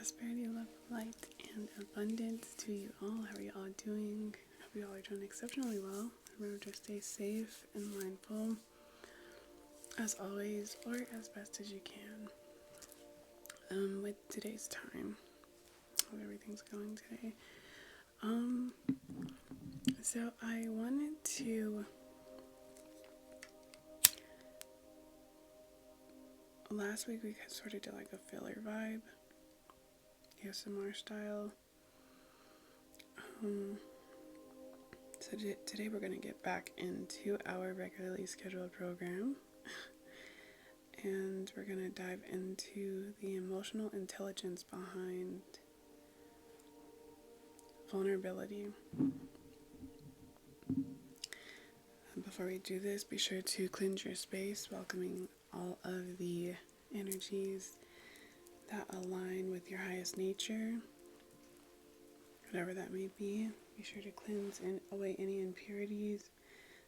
Prosperity, love, light, and abundance to you all. How are you all doing? I hope you all are doing exceptionally well. Remember to stay safe and mindful, as always, or as best as you can. With today's time, how everything's going today. So I wanted to last week we sort of did like a filler vibe, ASMR style. So today we're going to get back into our regularly scheduled program, and we're going to dive into the emotional intelligence behind vulnerability. Before we do this, be sure to cleanse your space, welcoming all of the energies that align with your highest nature, whatever that may be. Be sure to cleanse and away any impurities,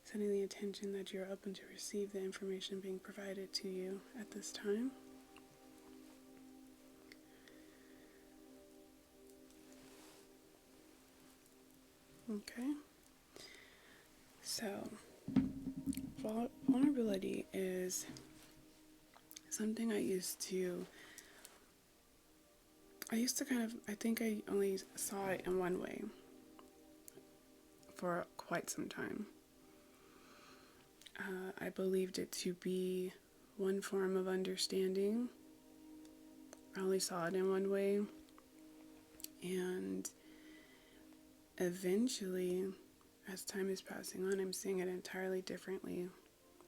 sending the intention that you're open to receive the information being provided to you at this time. Okay. So, vulnerability is something I used to I think I only saw it in one way for quite some time. I believed it to be one form of understanding. I only saw it in one way. And eventually, as time is passing on, I'm seeing it entirely differently.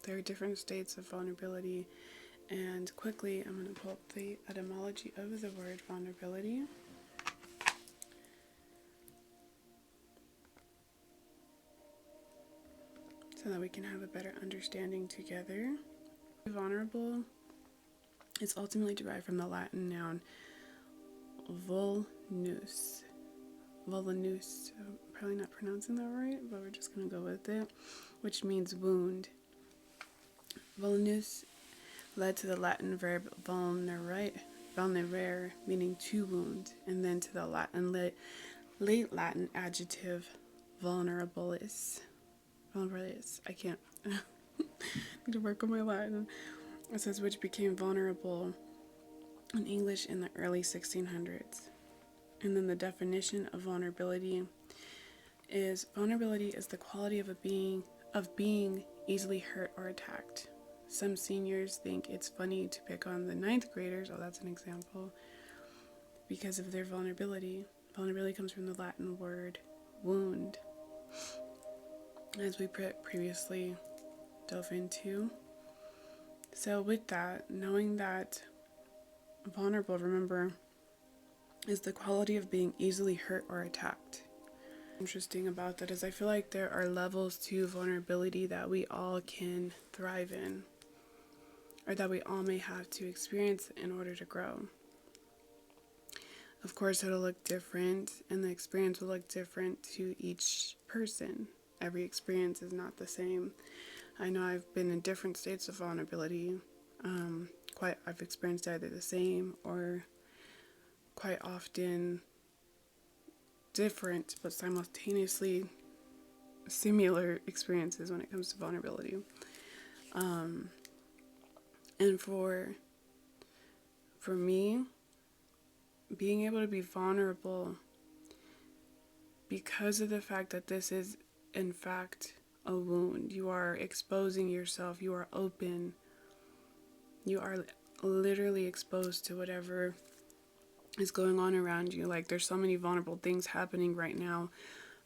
There are different states of vulnerability. And quickly, I'm going to pull up the etymology of the word vulnerability. So that we can have a better understanding together. Vulnerable is ultimately derived from the Latin noun vulnus. Wholinis. I'm probably not pronouncing that right, but we're just going to go with it, which means wound. Wholinis led to the Latin verb vulnerare, meaning to wound, and then to the late Latin adjective vulnerabilis. I can't. Need to work on my Latin. It says which became vulnerable in English in the early 1600s. And then the definition of vulnerability is the quality of being easily hurt or attacked. Some seniors think it's funny to pick on the 9th graders, that's an example, because of their vulnerability. Vulnerability comes from the Latin word wound, as we previously dove into. So with that, knowing that vulnerable, remember, is the quality of being easily hurt or attacked. Interesting about that is I feel like there are levels to vulnerability that we all can thrive in, or that we all may have to experience in order to grow. Of course, it'll look different, and the experience will look different to each person. Every experience is not the same. I know I've been in different states of vulnerability. I've experienced either the same or quite often different, but simultaneously similar experiences when it comes to vulnerability. And for me, being able to be vulnerable, because of the fact that this is in fact a wound, you are exposing yourself, you are open, you are literally exposed to whatever is going on around you. Like, there's so many vulnerable things happening right now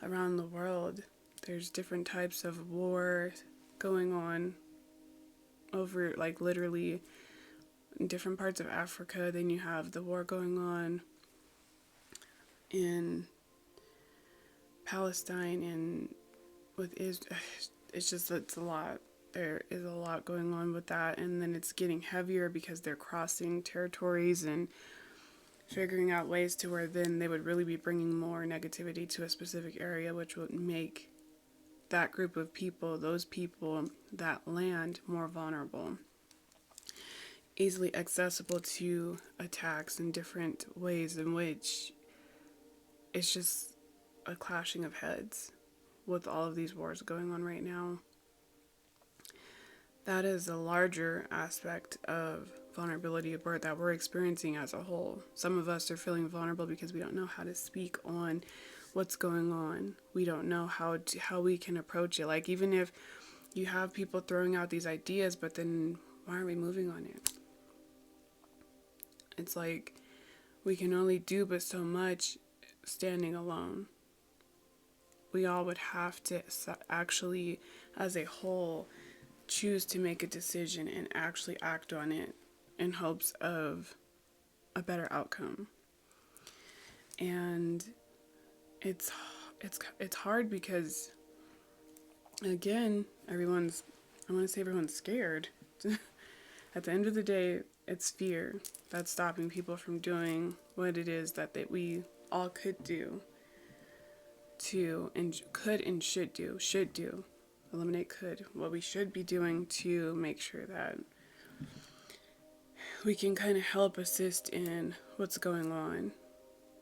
around the world. There's different types of war going on over, like, literally in different parts of Africa. Then you have the war going on in Palestine and with Israel. It's a lot. There is a lot going on with that, and then it's getting heavier because they're crossing territories and figuring out ways to where then they would really be bringing more negativity to a specific area, which would make that group of people, those people, that land more vulnerable. easily accessible to attacks in different ways in which it's just a clashing of heads with all of these wars going on right now. That is a larger aspect of vulnerability that we're experiencing as a whole. Some of us are feeling vulnerable because we don't know how to speak on what's going on. We don't know how we can approach it. Like, even if you have people throwing out these ideas, but then why aren't we moving on it? It's like we can only do but so much standing alone. We all would have to actually, as a whole, choose to make a decision and actually act on it in hopes of a better outcome. And it's hard because, again, I want to say everyone's scared. At the end of the day, it's fear that's stopping people from doing what it is that we all could do and should do. Eliminate could. What we should be doing to make sure that we can kind of help assist in what's going on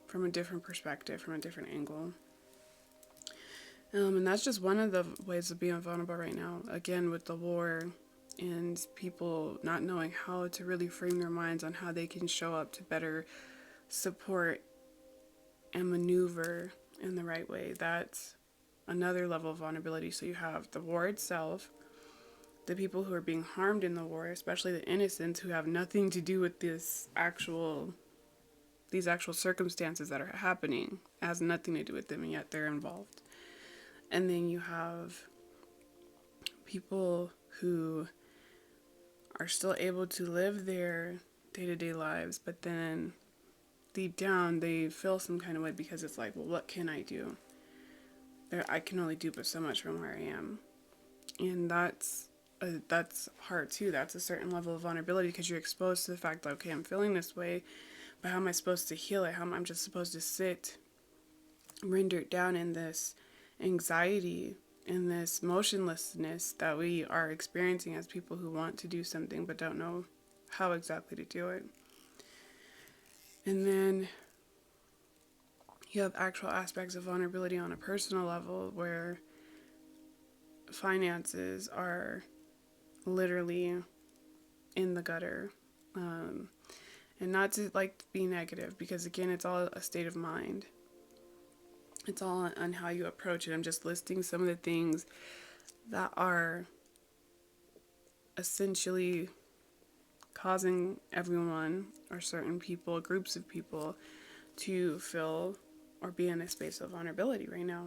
from a different perspective, from a different angle. And that's just one of the ways of being vulnerable right now. Again, with the war and people not knowing how to really frame their minds on how they can show up to better support and maneuver in the right way. That's another level of vulnerability. So you have the war itself, the people who are being harmed in the war, especially the innocents who have nothing to do with these actual circumstances that are happening. It has nothing to do with them, and yet they're involved. And then you have people who are still able to live their day-to-day lives, but then deep down they feel some kind of way because it's like, well, what can I do? I can only do but so much from where I am. And that's hard too. That's a certain level of vulnerability because you're exposed to the fact that, okay, I'm feeling this way, but how am I supposed to heal it? How am I just supposed to sit rendered down in this anxiety, in this motionlessness that we are experiencing as people who want to do something but don't know how exactly to do it? And then you have actual aspects of vulnerability on a personal level where finances are literally in the gutter. And not to be negative, because again, it's all a state of mind. It's all on how you approach it. I'm just listing some of the things that are essentially causing everyone or certain people, groups of people, to feel or be in a space of vulnerability right now.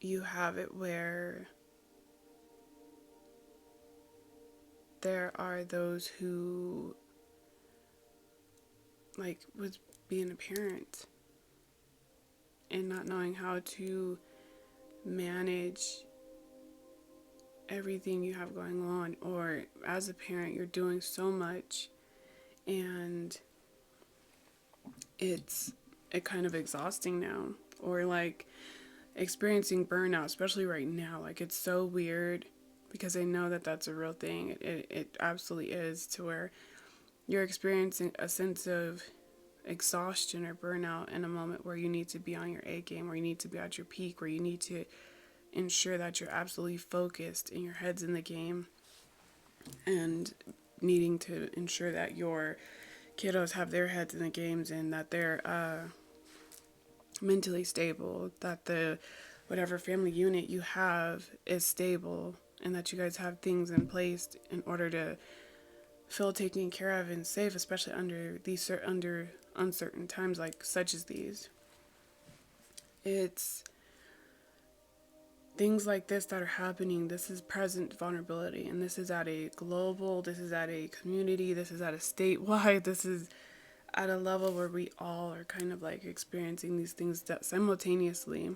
You have it where there are those who, with being a parent and not knowing how to manage everything you have going on, or as a parent, you're doing so much and it's kind of exhausting now, or experiencing burnout, especially right now. It's so weird because I know that that's a real thing. It absolutely is, to where you're experiencing a sense of exhaustion or burnout in a moment where you need to be on your A game, where you need to be at your peak, where you need to ensure that you're absolutely focused and your head's in the game, and needing to ensure that your kiddos have their heads in the games and that they're mentally stable, that the whatever family unit you have is stable, and that you guys have things in place in order to feel taken care of and safe, especially under uncertain times such as these. It's things like this that are happening. This is present vulnerability, and this is at a global, this is at a community, this is at a statewide, this is at a level where we all are kind of experiencing these things that simultaneously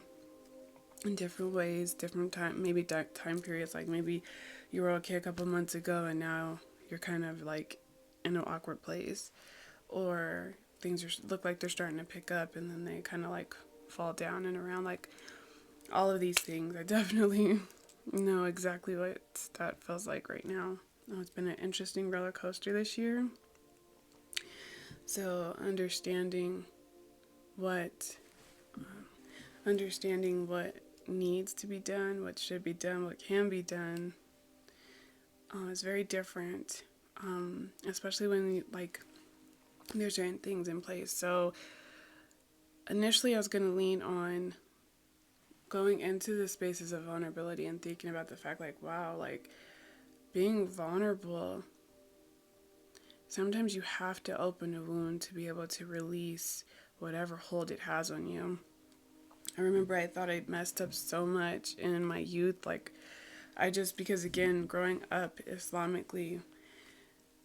in different ways, different time, maybe time periods. Maybe you were okay a couple months ago and now you're kind of in an awkward place, or things look like they're starting to pick up and then they kind of fall down and around. All of these things are definitely know exactly what that feels like right now. Oh, it's been an interesting roller coaster this year. So what understanding what needs to be done, what should be done, what can be done, is very different. Especially when like there's certain things in place. So initially, I was going to lean on going into the spaces of vulnerability and thinking about the fact, like, wow, like being vulnerable. Sometimes you have to open a wound to be able to release whatever hold it has on you. I remember I thought I messed up so much in my youth. Like, because again, growing up Islamically,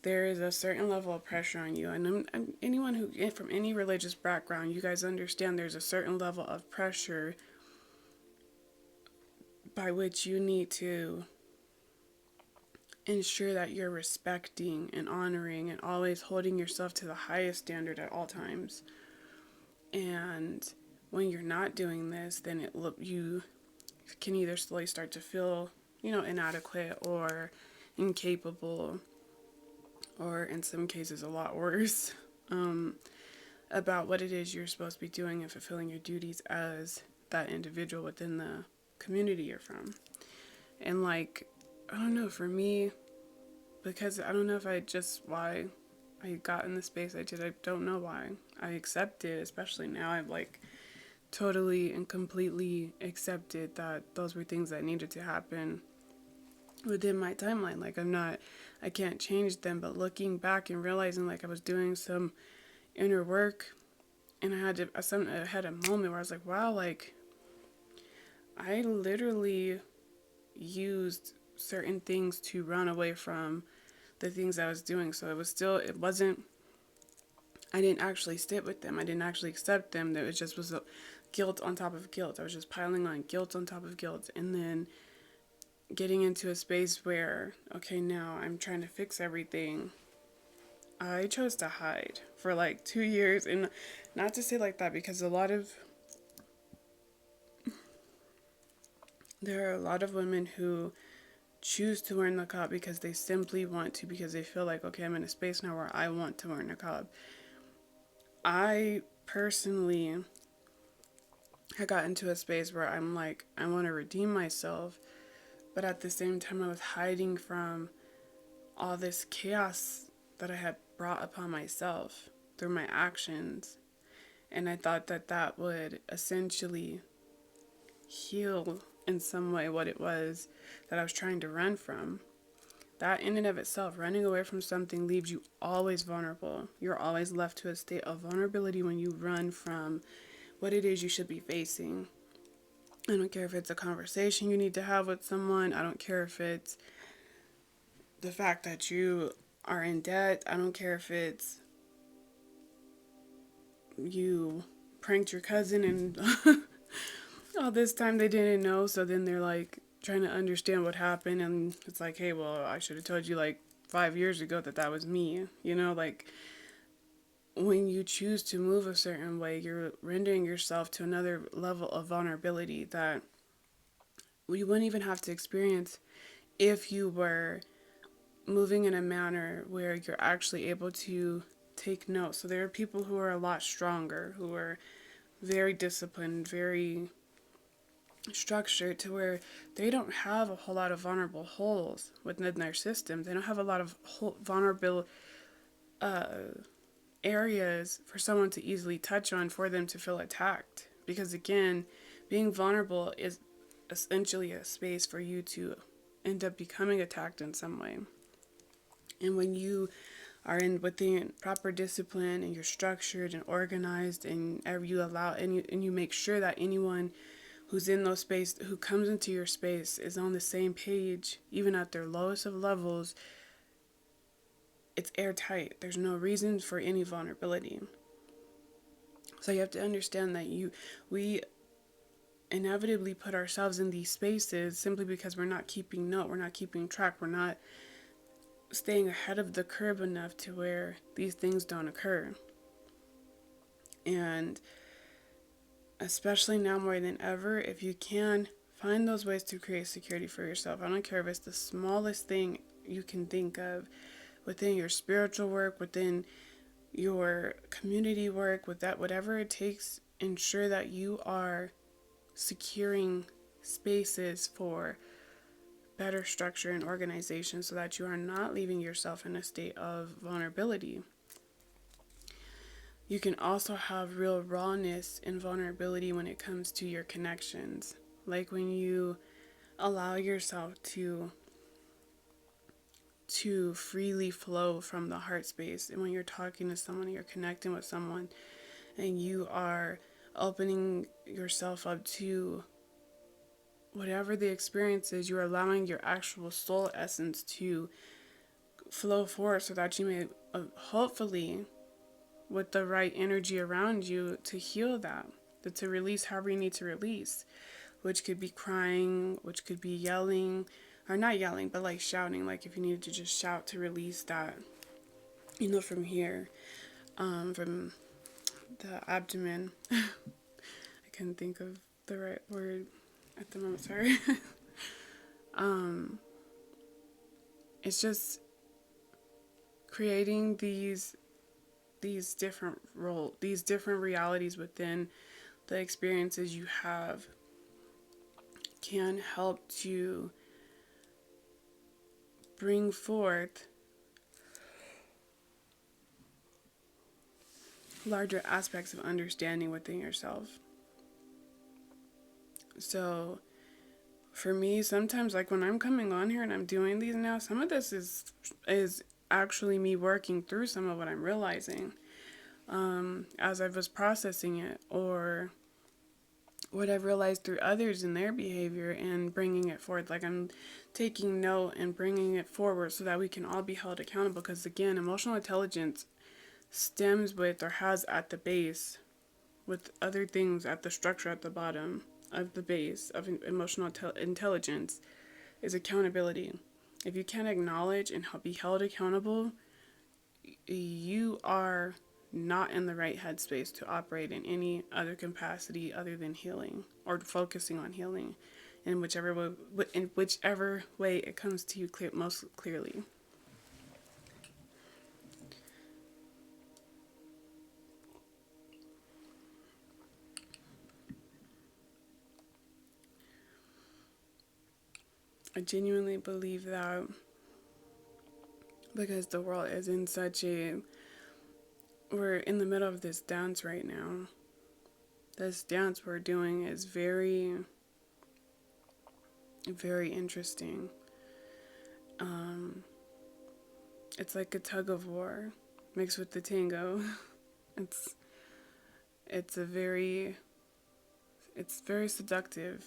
there is a certain level of pressure on you. And anyone who, from any religious background, you guys understand there's a certain level of pressure by which you need to ensure that you're respecting and honoring and always holding yourself to the highest standard at all times. And when you're not doing this, then you can either slowly start to feel, inadequate or incapable, or in some cases a lot worse, about what it is you're supposed to be doing and fulfilling your duties as that individual within the community you're from. And like, I don't know, for me, because I don't know if why I got in the space I did. I don't know why. I accept it, especially now. I've like totally and completely accepted that those were things that needed to happen within my timeline. Like I can't change them, but looking back and realizing like I was doing some inner work, and I had a moment where I was like, wow, like I literally used certain things to run away from the things I was doing. So I didn't actually sit with them. I didn't actually accept them. There was a guilt on top of guilt. I was just piling on guilt on top of guilt. And then getting into a space where, okay, now I'm trying to fix everything. I chose to hide for like 2 years. And not to say like that, because there are a lot of women who choose to wear niqab because they simply want to, because they feel like, okay, I'm in a space now where I want to wear niqab. I personally had got into a space where I'm like, I want to redeem myself, but at the same time I was hiding from all this chaos that I had brought upon myself through my actions. And I thought that that would essentially heal in some way what it was that I was trying to run from. That in and of itself, running away from something leaves you always vulnerable. You're always left to a state of vulnerability when you run from what it is you should be facing. I don't care if it's a conversation you need to have with someone. I don't care if it's the fact that you are in debt. I don't care if it's you pranked your cousin and all this time they didn't know. So then they're like trying to understand what happened. And it's like, hey, well, I should have told you like 5 years ago that was me. Like when you choose to move a certain way, you're rendering yourself to another level of vulnerability that you wouldn't even have to experience if you were moving in a manner where you're actually able to take notes. So there are people who are a lot stronger, who are very disciplined, very structured, to where they don't have a whole lot of vulnerable holes within their system. They don't have a lot of vulnerable areas for someone to easily touch on for them to feel attacked. Because again, being vulnerable is essentially a space for you to end up becoming attacked in some way. And when you are within proper discipline and you're structured and organized, and you make sure that anyone who's in those space, who comes into your space, is on the same page, even at their lowest of levels, it's airtight. There's no reason for any vulnerability. So you have to understand that we inevitably put ourselves in these spaces simply because we're not keeping note, we're not keeping track, we're not staying ahead of the curve enough to where these things don't occur. And especially now more than ever, if you can Find those ways to create security for yourself. I don't care if it's the smallest thing you can think of within your spiritual work, within your community work, with that, whatever it takes. Ensure that you are securing spaces for better structure and organization so that you are not leaving yourself in a state of vulnerability. You can also have real rawness and vulnerability when it comes to your connections. Like when you allow yourself to freely flow from the heart space, and when you're talking to someone, you're connecting with someone, and you are opening yourself up to whatever the experience is, you're allowing your actual soul essence to flow forward so that you may hopefully, with the right energy around you, to heal that, to release however you need to release, which could be crying, which could be yelling, or not yelling, but like shouting, like if you needed to just shout to release that, from here, from the abdomen. I couldn't think of the right word at the moment, sorry. It's just creating these different these different realities within the experiences you have can help to bring forth larger aspects of understanding within yourself. So for me, sometimes, like when I'm coming on here and I'm doing these now, some of this is actually me working through some of what I'm realizing as I was processing it, or what I've realized through others in their behavior, and bringing it forward. Like I'm taking note and bringing it forward so that we can all be held accountable. Because again, emotional intelligence stems with, or has at the base, with other things at the structure at the bottom of the base of emotional intelligence, is accountability. If you can't acknowledge and be held accountable, you are not in the right headspace to operate in any other capacity other than healing, or focusing on healing in whichever way it comes to you most clearly. I genuinely believe that, because the world is in we're in the middle of this dance right now. This dance we're doing is very, very interesting. It's like a tug of war mixed with the tango. It's it's very seductive,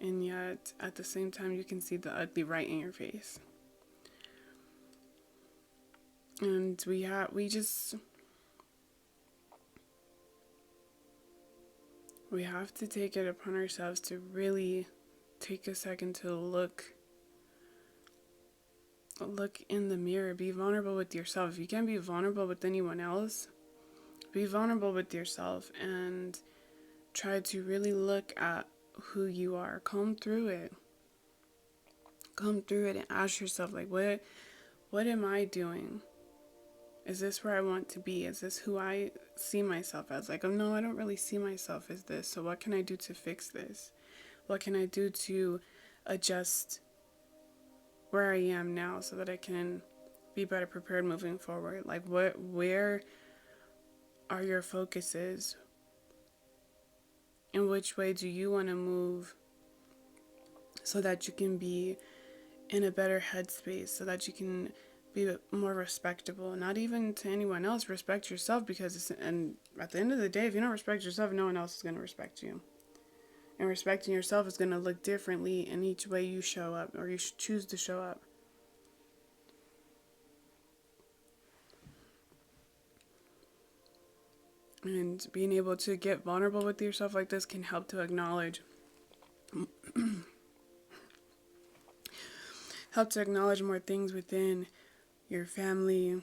and yet at the same time you can see the ugly right in your face. And we have to take it upon ourselves to really take a second to look in the mirror. Be vulnerable with yourself. If you can't be vulnerable with anyone else, be vulnerable with yourself, and try to really look at who you are. Comb through it and ask yourself, like, what am I doing? Is this where I want to be? Is this who I see myself as? Like, oh no, I don't really see myself as this. So what can I do to fix this? What can I do to adjust where I am now so that I can be better prepared moving forward? Like, where are your focuses? In which way do you want to move so that you can be in a better headspace, so that you can be more respectable? Not even to anyone else, respect yourself, because and at the end of the day, if you don't respect yourself, no one else is going to respect you. And respecting yourself is going to look differently in each way you show up, or you choose to show up. And being able to get vulnerable with yourself like this can help to acknowledge more things within your family,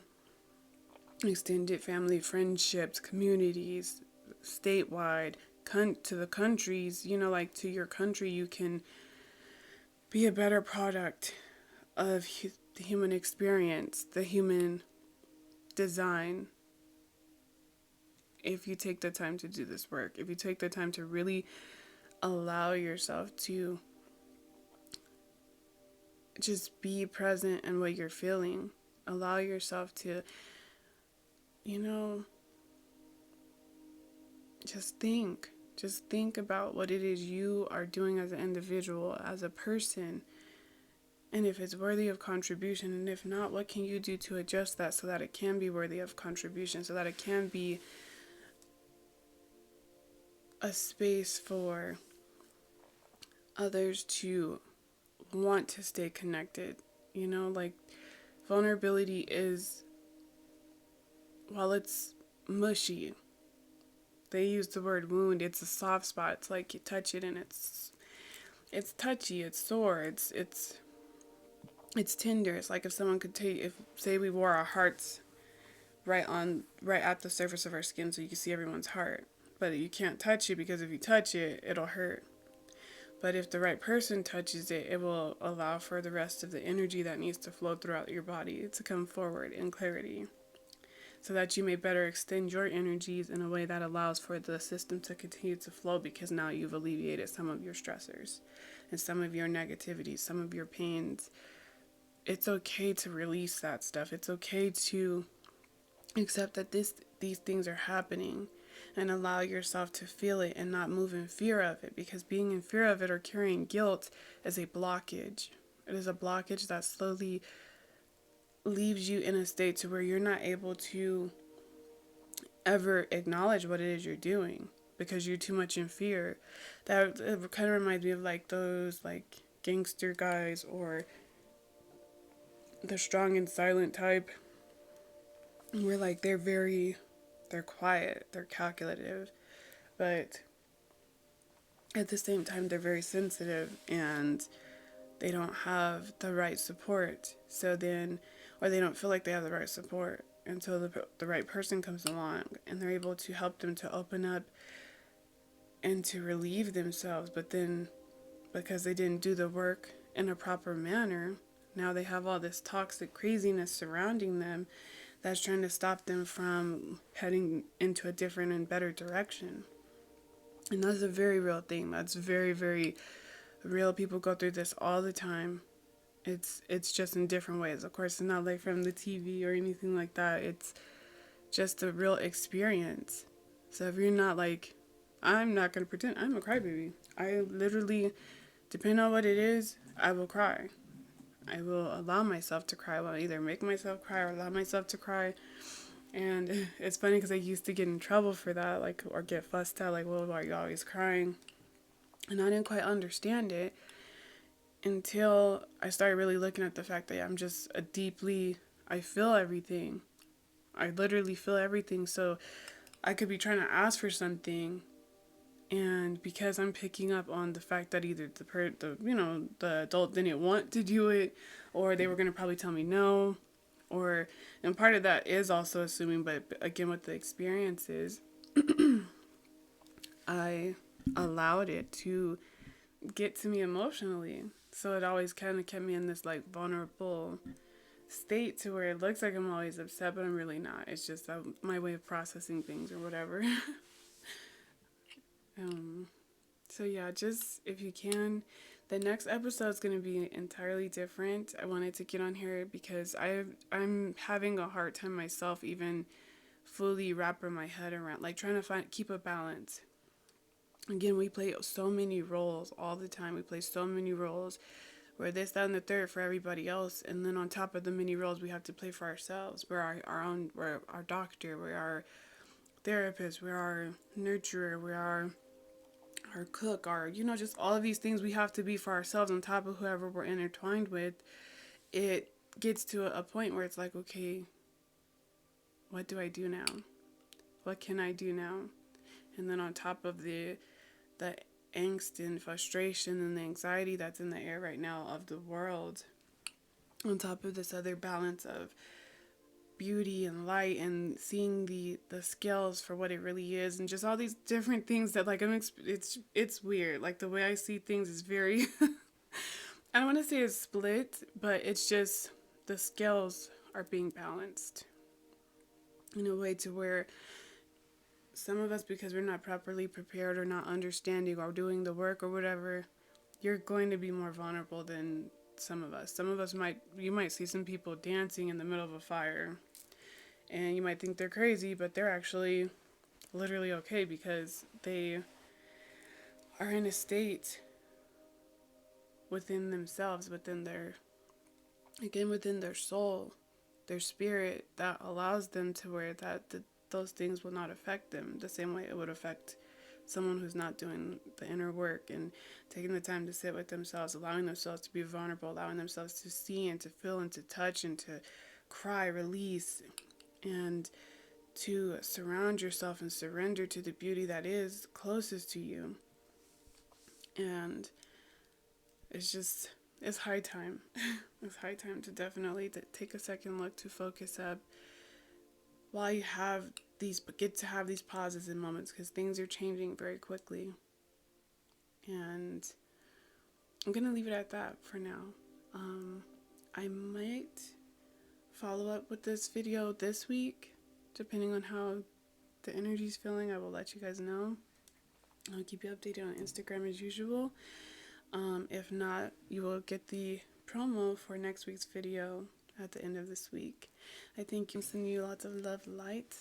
extended family, friendships, communities, statewide, to the countries, like to your country. You can be a better product of the human experience, the human design, if you take the time to do this work, if you take the time to really allow yourself to just be present in what you're feeling, allow yourself to, you know, just think about what it is you are doing as an individual, as a person, and if it's worthy of contribution, and if not, what can you do to adjust that so that it can be worthy of contribution, so that it can be a space for others to want to stay connected. You know, like, vulnerability is, while it's mushy, they use the word wound, it's a soft spot. It's like you touch it and it's touchy, it's sore, it's tender. It's like if someone could take, if say we wore our hearts right at the surface of our skin so you can see everyone's heart, but you can't touch it because if you touch it, it'll hurt. But if the right person touches it, it will allow for the rest of the energy that needs to flow throughout your body to come forward in clarity, so that you may better extend your energies in a way that allows for the system to continue to flow, because now you've alleviated some of your stressors and some of your negativities, some of your pains. It's okay to release that stuff. It's okay to accept that these things are happening, and allow yourself to feel it and not move in fear of it, because being in fear of it or carrying guilt is a blockage. It is a blockage that slowly leaves you in a state to where you're not able to ever acknowledge what it is you're doing because you're too much in fear. That it kind of reminds me of like those like gangster guys or the strong and silent type, where like they're quiet, they're calculative, but at the same time they're very sensitive, and they don't have the right support. So then, or they don't feel like they have the right support until the right person comes along and they're able to help them to open up and to relieve themselves. But then, because they didn't do the work in a proper manner, now they have all this toxic craziness surrounding them that's trying to stop them from heading into a different and better direction. And that's a very real thing. That's very, very real. People go through this all the time. It's just in different ways. Of course, it's not like from the TV or anything like that. It's just a real experience. So if you're not like, I'm not going to pretend I'm a crybaby. I literally, depending on what it is, I will cry. I will allow myself to cry. I will either make myself cry or allow myself to cry. And it's funny because I used to get in trouble for that, like, or get fussed at, like, well, why are you always crying? And I didn't quite understand it until I started really looking at the fact that I'm just I feel everything. I literally feel everything. So I could be trying to ask for something, and because I'm picking up on the fact that either the adult didn't want to do it, or they were going to probably tell me no, or, and part of that is also assuming, but again, with the experiences, I allowed it to get to me emotionally. So it always kind of kept me in this like vulnerable state to where it looks like I'm always upset, but I'm really not. It's just my way of processing things or whatever. um, so yeah, just if you can, the next episode is going to be entirely different. I wanted to get on here because I'm having a hard time myself even fully wrapping my head around, like trying to keep a balance. Again, we play so many roles all the time. We play so many roles. We're this, that, and the third for everybody else. And then on top of the many roles we have to play for ourselves. We're we're our doctor, we're our therapist, we're our nurturer, we're our cook, just all of these things we have to be for ourselves on top of whoever we're intertwined with. It gets to a point where it's like, okay, what do I do now? What can I do now? And then on top of the angst and frustration and the anxiety that's in the air right now of the world, on top of this other balance of beauty and light and seeing the scales for what it really is, and just all these different things that like it's weird. Like the way I see things is very I don't want to say it's split, but it's just the scales are being balanced in a way to where some of us, because we're not properly prepared or not understanding or doing the work or whatever, you're going to be more vulnerable than some of us. Some of us you might see some people dancing in the middle of a fire and you might think they're crazy, but they're actually literally okay because they are in a state within themselves, within their soul, their spirit, that allows them to where those things will not affect them the same way it would affect someone who's not doing the inner work and taking the time to sit with themselves, allowing themselves to be vulnerable, allowing themselves to see and to feel and to touch and to cry, release, and to surround yourself and surrender to the beauty that is closest to you. And it's high time. It's high time to definitely take a second look, to focus up while you get to have these pauses and moments, because things are changing very quickly. And I'm going to leave it at that for now. I might follow up with this video this week, depending on how the energy's feeling. I will let you guys know. I'll keep you updated on Instagram as usual. If not, you will get the promo for next week's video at the end of this week. I thank you. Sending you lots of love, light.